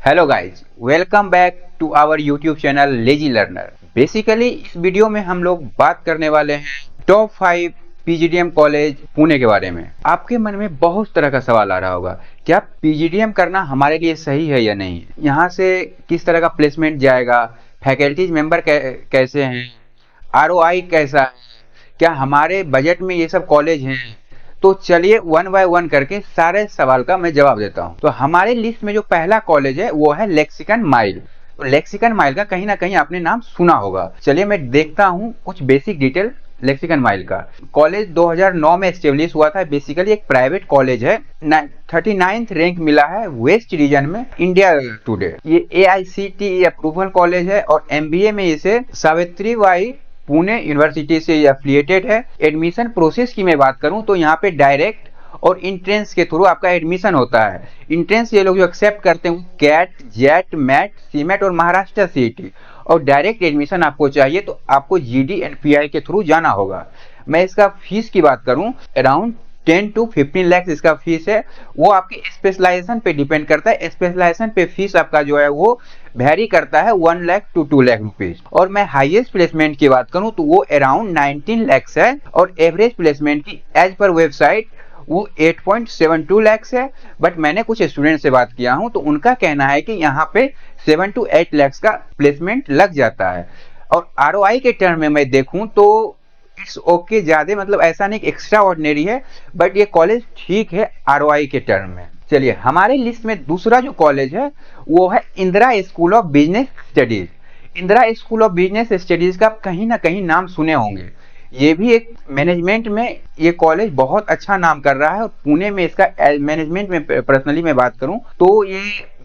Hello guys, welcome back to our YouTube channel lazy learner. Basically इस video में हम लोग बात करने वाले हैं टॉप 5 पीजीडीएम कॉलेज पुणे के बारे में। आपके मन में बहुत तरह का सवाल आ रहा होगा, क्या पीजीडीएम करना हमारे लिए सही है या नहीं, यहाँ से किस तरह का प्लेसमेंट जाएगा, फैकल्टीज मेंबर कैसे हैं, आरओआई कैसा है, क्या हमारे बजट में ये सब कॉलेज हैं। तो चलिए वन बाय वन करके सारे सवाल का मैं जवाब देता हूं। तो हमारे लिस्ट में जो पहला कॉलेज है वो है लेक्सिकन माइल। तो लेक्सिकन माइल का कहीं ना कहीं आपने नाम सुना होगा। चलिए मैं देखता हूं कुछ बेसिक डिटेल लेक्सिकन माइल का। कॉलेज 2009 में एस्टेब्लिश हुआ था। बेसिकली एक प्राइवेट कॉलेज है। 39th रैंक मिला है वेस्ट रीजन में इंडिया टुडे। ये AICTE अप्रूवल कॉलेज है और MBA में इसे सावित्रीबाई पुणे यूनिवर्सिटी से एफिलिएटेड है। एडमिशन प्रोसेस की मैं बात करूं तो यहाँ पे डायरेक्ट और इंट्रेंस के थ्रू आपका एडमिशन होता है। इंट्रेंस ये लोग जो एक्सेप्ट करते हैं कैट, जेट, मैट, सीमेट और महाराष्ट्र CET। और डायरेक्ट एडमिशन आपको चाहिए तो आपको GD एंड PI के थ्रू जाना होगा। मैं इसका फीस की बात करूं, अराउंड 10 to 15 लाख इसका फीस है। वो आपके स्पेशलाइजेशन पे डिपेंड करता है। स्पेशलाइजेशन पे फीस आपका जो है वो वेरी करता है 1 लाख to 2 लाख रुपीज। और मैं हाईएस्ट प्लेसमेंट की बात करूं तो वो अराउंड 19 लाख है और एवरेज प्लेसमेंट की एज पर वेबसाइट वो 8.72 लाख है। बट मैंने कुछ स्टूडेंट से बात किया हूं तो उनका कहना है कि यहाँ पे 7 to 8 लाख का प्लेसमेंट लग जाता है। और ROI के टर्म में मैं देखूं तो इट्स ओके, ज्यादा मतलब ऐसा नहीं एक्स्ट्रा ऑर्डिनरी है, बट ये कॉलेज ठीक है ROI के टर्म में। चलिए हमारे लिस्ट में दूसरा जो कॉलेज है वो है Indira school of business studies. Indira school of business studies का आप कहीं ना कहीं नाम सुने होंगे। ये भी एक मैनेजमेंट में ये कॉलेज बहुत अच्छा नाम कर रहा है और पुणे में इसका मैनेजमेंट में पर्सनली मैं बात करूं तो ये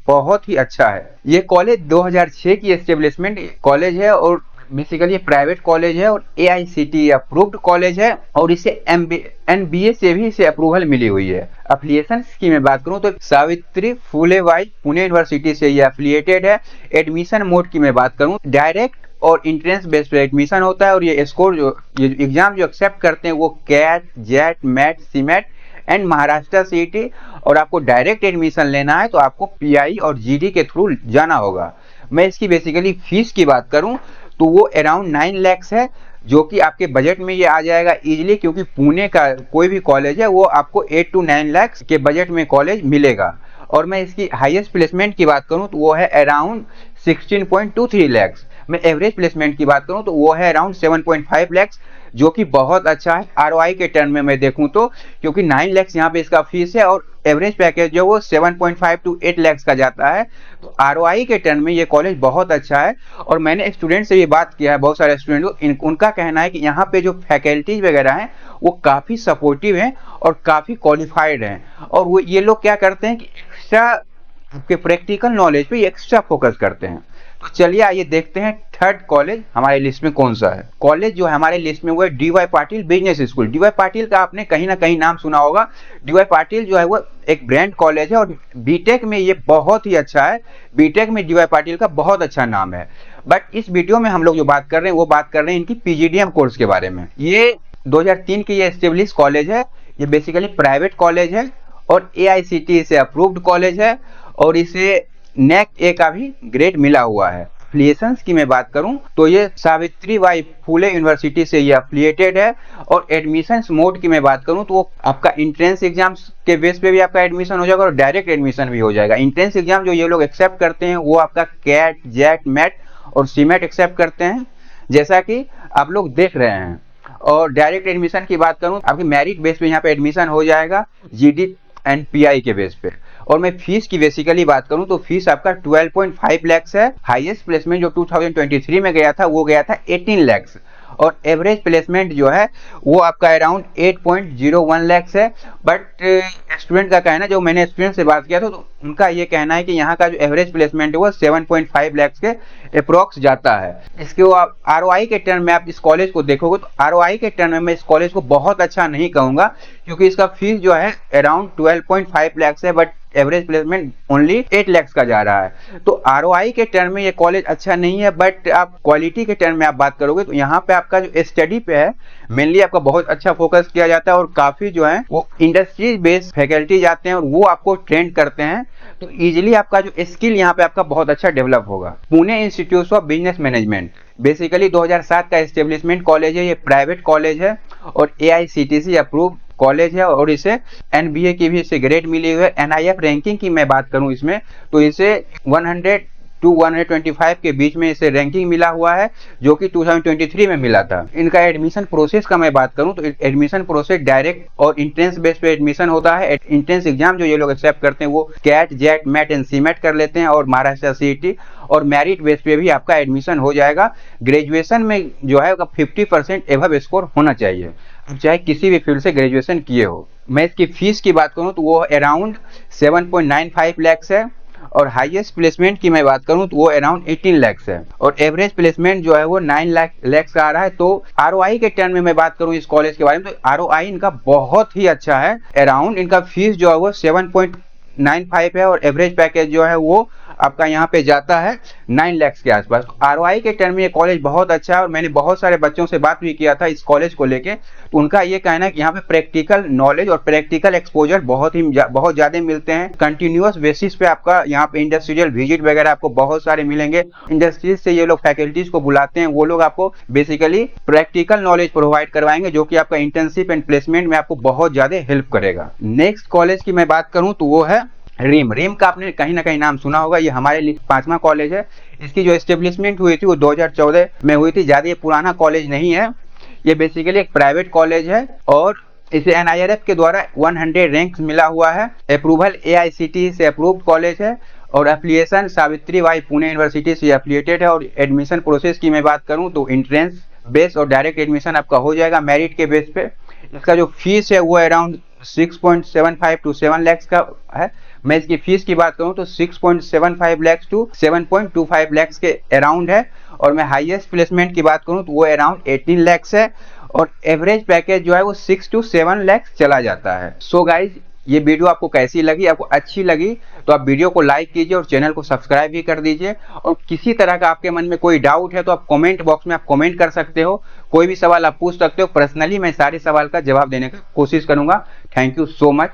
बहुत ही अच्छा है। ये कॉलेज 2006 की एस्टेब्लिशमेंट कॉलेज है और बेसिकली प्राइवेट कॉलेज है और AICTE अप्रूव्ड कॉलेज है और इसे NBA से भी इसे अप्रूवल मिली हुई है। एफिलिएशन की मैं बात करूं तो सावित्री फुले बाई पुणे यूनिवर्सिटी से ये एफिलिएटेड है। एडमिशन मोड की मैं बात करूं डायरेक्ट और इंट्रेंस बेस्ड पे एडमिशन होता है और ये स्कोर जो ये एग्जाम जो एक्सेप्ट करते हैं वो CAT, XAT, MAT, CMAT and Maharashtra CET। और आपको डायरेक्ट एडमिशन लेना है तो आपको PI और GD के थ्रू जाना होगा। मैं इसकी बेसिकली फीस की बात करूं तो वो अराउंड 9 लाख है, जो कि आपके बजट में ये आ जाएगा इजीली, क्योंकि पुणे का कोई भी कॉलेज है वो आपको 8 to 9 लाख के बजट में कॉलेज मिलेगा। और मैं इसकी हाईएस्ट प्लेसमेंट की बात करूं तो वो है अराउंड 16.23 लाख। मैं एवरेज प्लेसमेंट की बात करूं तो वो है अराउंड 7.5 लाख, जो कि बहुत अच्छा है ROI के टर्म में मैं देखूं तो, क्योंकि 9 लाख यहाँ पे इसका फीस है और एवरेज पैकेज जो वो 7.5 to 8 लाख का जाता है। तो ROI के टर्म में ये कॉलेज बहुत अच्छा है। और मैंने स्टूडेंट से ये बात किया है, बहुत सारे स्टूडेंट को, उनका कहना है कि यहाँ पे जो फैकल्टीज वगैरह हैं वो काफ़ी सपोर्टिव हैं और काफ़ी क्वालिफाइड हैं। और वो ये लोग क्या करते हैं कि एक्स्ट्रा आपके प्रैक्टिकल नॉलेज पे एक्स्ट्रा फोकस करते हैं। तो चलिए आइए देखते हैं थर्ड कॉलेज हमारे लिस्ट में कौन सा है। कॉलेज जो है हमारे लिस्ट में वो है DY Patil business school. DY Patil का आपने कहीं ना कहीं नाम सुना होगा। DY पाटिल जो है वो एक ब्रांड कॉलेज है और बीटेक में ये बहुत ही अच्छा है। बीटेक में DY पाटिल का बहुत अच्छा नाम है। बट इस वीडियो में हम लोग जो बात कर रहे हैं वो बात कर रहे हैं इनकी PGDM कोर्स के बारे में। ये 2003 की ये एस्टेब्लिश कॉलेज है। ये बेसिकली प्राइवेट कॉलेज है और AICTE से अप्रूव्ड कॉलेज है और इसे NAC A का भी ग्रेड मिला हुआ है। एफिलिएशंस की मैं बात करूं तो ये सावित्रीबाई फुले यूनिवर्सिटी से ये एफिलिएटेड है। और एडमिशंस मोड की मैं बात करूं तो वो आपका इंट्रेंस एग्जाम्स के बेस पे भी आपका एडमिशन हो जाएगा और डायरेक्ट एडमिशन भी हो जाएगा। इंट्रेंस एग्जाम जो ये लोग एक्सेप्ट करते हैं वो आपका कैट, जेट, मैट और सीमेट एक्सेप्ट करते हैं, जैसा कि आप लोग देख रहे हैं। और डायरेक्ट एडमिशन की बात करूं आपकी मेरिट बेस पे यहाँ पे एडमिशन हो जाएगा GD एंड PI के बेस पे। और मैं फीस की बेसिकली बात करूं तो फीस आपका 12.5 लाख है। हाईएस्ट प्लेसमेंट जो 2023 में गया था वो गया था 18 लाख और एवरेज प्लेसमेंट जो है वो आपका अराउंड 8.01 लाख है। बट स्टूडेंट का कहना, जो मैंने स्टूडेंट से बात किया था तो उनका ये कहना है कि यहाँ का जो एवरेज प्लेसमेंट है वो 7.5 लाख के अप्रोक्स जाता है। इसके वो आप ROI के टर्म में आप इस कॉलेज को देखोगे तो ROI के टर्म में मैं इस कॉलेज को बहुत अच्छा नहीं कहूँगा, क्योंकि इसका फीस जो है अराउंड 12.5 लाख है but average placement only 8 lakh का जा रहा है। तो ROI के टर्म में ये कॉलेज अच्छा नहीं है। बट आप क्वालिटी के टर्म में आप बात करोगे तो यहाँ पे आपका जो स्टडी पे है मेनली आपका बहुत अच्छा फोकस किया जाता है और काफी जो है वो इंडस्ट्री बेस्ड फैकल्टी जाते हैं और वो आपको ट्रेंड करते हैं। तो इजीली आपका जो स्किल यहाँ पे आपका बहुत अच्छा डेवलप होगा। Pune institute of business management basically 2007 का एस्टेब्लिशमेंट कॉलेज है, ये प्राइवेट कॉलेज है और AICTC अप्रूव कॉलेज है और इसे NBA की भी इसे ग्रेड मिली हुई है। NIF रैंकिंग की मैं बात करूं इसमें तो इसे 100 टू 125 के बीच में इसे रैंकिंग मिला हुआ है, जो कि 2023 में मिला था। इनका एडमिशन प्रोसेस का मैं बात करूं तो एडमिशन प्रोसेस डायरेक्ट और इंट्रेंस बेस पे एडमिशन होता है। इंट्रेंस एग्जाम जो ये लोग एक्सेप्ट करते हैं वो CAT, XAT, MAT and CMAT कर लेते हैं और महाराष्ट्र CET और मेरिट बेस पे भी आपका एडमिशन हो जाएगा। ग्रेजुएशन में जो है 50% एबव स्कोर होना चाहिए, चाहे किसी भी फील्ड से ग्रेजुएशन किए हो। मैं इसकी फीस की बात करूं तो वो अराउंड 7.95 लाख है और हाईएस्ट प्लेसमेंट की मैं बात करूं तो वो अराउंड 18 लाख है और एवरेज प्लेसमेंट जो है वो 9 लाख का आ रहा है। तो ROI के टर्म में मैं बात करूं इस कॉलेज के बारे में तो ROI इनका बहुत ही अच्छा है। अराउंड इनका फीस जो है वो 7.95 है और एवरेज पैकेज जो है वो आपका यहाँ पे जाता है 9 लाख के आसपास। ROI के टर्म में ये कॉलेज बहुत अच्छा है और मैंने बहुत सारे बच्चों से बात भी किया था इस कॉलेज को लेके, तो उनका ये कहना है कि यहाँ पे प्रैक्टिकल नॉलेज और प्रैक्टिकल एक्सपोजर बहुत ज़्यादा मिलते हैं। कंटिन्यूअस बेसिस पे आपका यहाँ पे इंडस्ट्रियल विजिट वगैरह आपको बहुत सारे मिलेंगे। इंडस्ट्रीज से ये लोग फैकल्टीज को बुलाते हैं, वो लोग आपको बेसिकली प्रैक्टिकल नॉलेज प्रोवाइड करवाएंगे, जो कि आपका इंटर्नशिप एंड प्लेसमेंट में आपको बहुत ज़्यादा हेल्प करेगा। नेक्स्ट कॉलेज की मैं बात करूँ तो वो है रिम का आपने कहीं ना कहीं नाम सुना होगा। ये हमारे लिए 5वां कॉलेज है। इसकी जो एस्टेब्लिशमेंट हुई थी वो 2014 में हुई थी, ज़्यादा ये पुराना कॉलेज नहीं है। ये बेसिकली एक प्राइवेट कॉलेज है और इसे NIRF के द्वारा 100 रैंक मिला हुआ है। अप्रूवल AICTE से अप्रूव्ड कॉलेज है और एफिलिएशन सावित्रीबाई पुणे यूनिवर्सिटी से एफिलिएटेड है। और एडमिशन प्रोसेस की मैं बात करूं तो एंट्रेंस बेस और डायरेक्ट एडमिशन आपका हो जाएगा मेरिट के बेस पे। इसका जो फीस है वो अराउंड 6.75 टू 7 लाख का है। मैं इसकी फीस की बात करूं तो 6.75 लाख टू 7.25 लाख के अराउंड है और मैं हाईएस्ट प्लेसमेंट की बात करूं तो वो अराउंड 18 लाख है और एवरेज पैकेज जो है वो 6 टू 7 लाख चला जाता है। सो गाइज, ये वीडियो आपको कैसी लगी? आपको अच्छी लगी तो आप वीडियो को लाइक कीजिए और चैनल को सब्सक्राइब भी कर दीजिए। और किसी तरह का आपके मन में कोई डाउट है तो आप कमेंट बॉक्स में आप कमेंट कर सकते हो, कोई भी सवाल आप पूछ सकते हो। पर्सनली मैं सारे सवाल का जवाब देने की कोशिश करूंगा। Thank you so much.